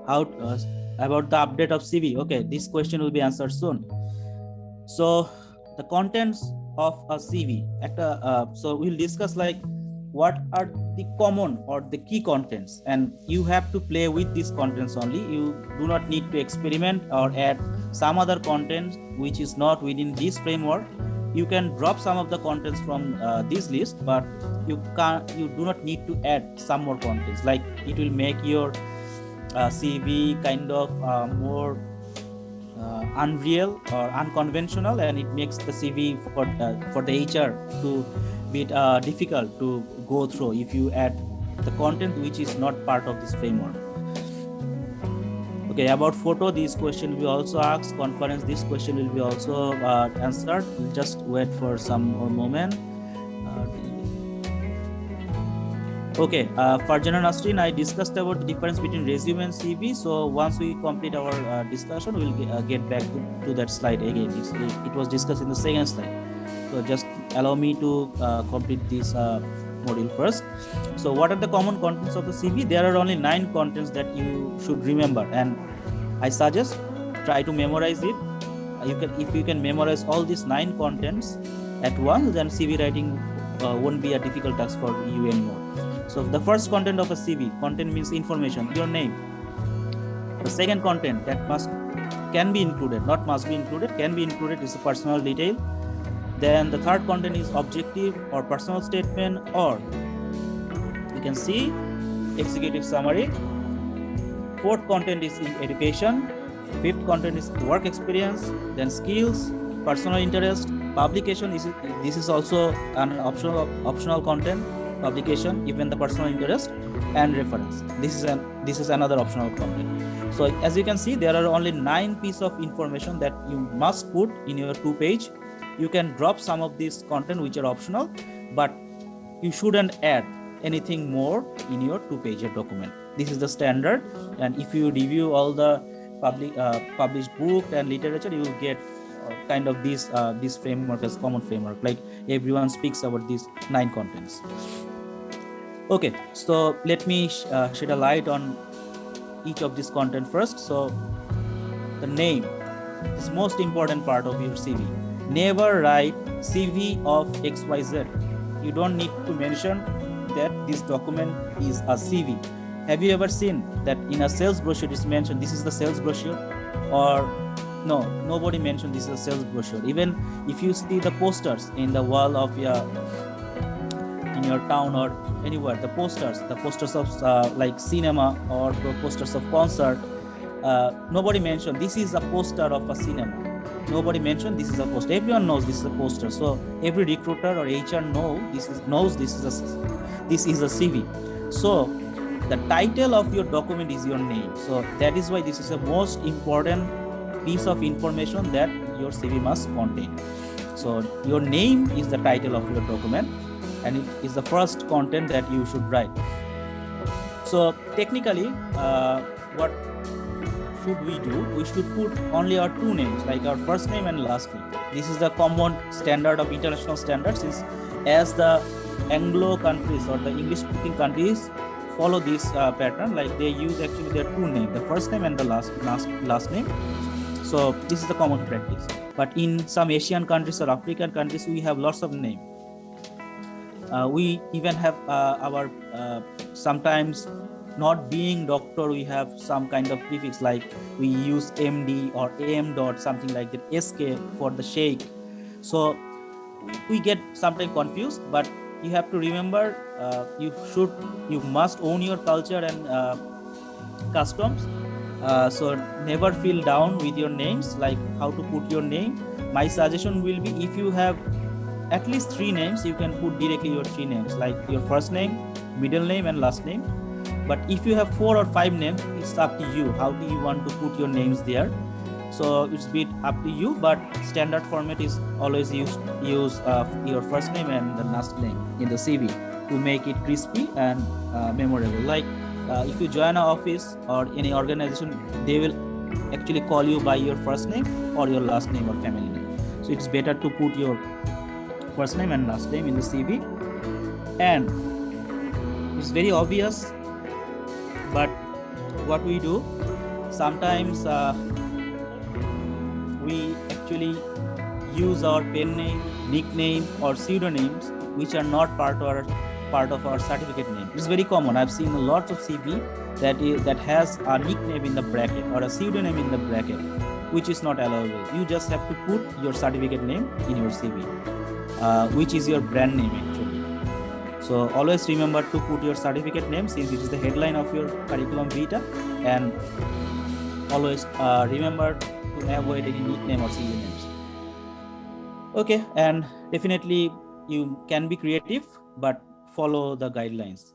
how about the update of CV. Okay, this question will be answered soon. So the contents of a CV. So we'll discuss like what are the common or the key contents, and you have to play with these contents only. You do not need to experiment or add some other content which is not within this framework. You can drop some of the contents from this list, but you do not need to add some more contents. Like it will make your CV kind of more unreal or unconventional, and it makes the CV for the HR to be difficult to go through if you add the content which is not part of this framework. Okay, about photo, this question will be also asked. Conference, this question will be also answered. We'll just wait for some more moment. Okay, Farjana Nasrin, I discussed about the difference between resume and CV. So once we complete our discussion, we'll get back to that slide again. It was discussed in the second slide. So just allow me to complete this module first. So what are the common contents of the CV? There are only 9 contents that you should remember, and I suggest try to memorize it. If you can memorize all these 9 contents at once, then CV writing won't be a difficult task for you anymore. So the first content of a CV, content means information, your name. The second content that can be included, not must be included, can be included, is a personal detail. Then the third content is objective or personal statement, or you can see executive summary. Fourth content is education. Fifth content is work experience. Then skills, personal interest, publication. This is also an optional content. Publication, even the personal interest, and reference. This is another optional content. So as you can see, there are only 9 pieces of information that you must put in your 2-page. You can drop some of this content which are optional, but you shouldn't add anything more in your 2-page document. This is the standard, and if you review all the published book and literature, you will get kind of this framework as common framework. Like everyone speaks about these 9 contents. Okay, so let me shed a light on each of this content first. So the name is most important part of your CV. Never write CV of XYZ. You don't need to mention that this document is a CV. Have you ever seen that in a sales brochure it's mentioned this is the sales brochure? Or no, nobody mentioned this is a sales brochure. Even if you see the posters in the wall of in your town or anywhere, the posters of like cinema or the posters of concert, nobody mentioned this is a poster of a cinema. Nobody mentioned this is a poster. Everyone knows this is a poster. So every recruiter or HR knows this is a CV. So the title of your document is your name. So that is why this is the most important piece of information that your CV must contain. So your name is the title of your document, and it is the first content that you should write. So technically, what should we do? We should put only our 2 names, like our first name and last name. This is the common standard of international standards, as the Anglo countries or the English-speaking countries follow this pattern. Like they use actually their 2 names, the first name and the last name. So this is the common practice. But in some Asian countries or African countries, we have lots of names. We even have our sometimes not being doctor, we have some kind of prefix, like we use MD or AM dot, something like that, SK for the Sheikh. So we get sometimes confused, but you have to remember you must own your culture and customs. So never feel down with your names, like how to put your name. My suggestion will be, if you have at least 3 names, you can put directly your 3 names, like your first name, middle name, and last name. But if you have 4 or 5 names, it's up to you. How do you want to put your names there? So it's a bit up to you, but standard format is always use your first name and the last name in the CV to make it crispy and memorable. Like if you join an office or any organization, they will actually call you by your first name or your last name or family name. So it's better to put your first name and last name in the CV. And it's very obvious, but what we do, sometimes we actually use our pen name, nickname, or pseudonyms which are not part of our certificate name. It's very common. I've seen a lot of CV that has a nickname in the bracket or a pseudonym in the bracket, which is not allowable. You just have to put your certificate name in your CV, which is your brand name actually. So always remember to put your certificate name since it is the headline of your curriculum vitae, and always remember to avoid any nickname or pseudonyms. Okay, and definitely you can be creative, but follow the guidelines.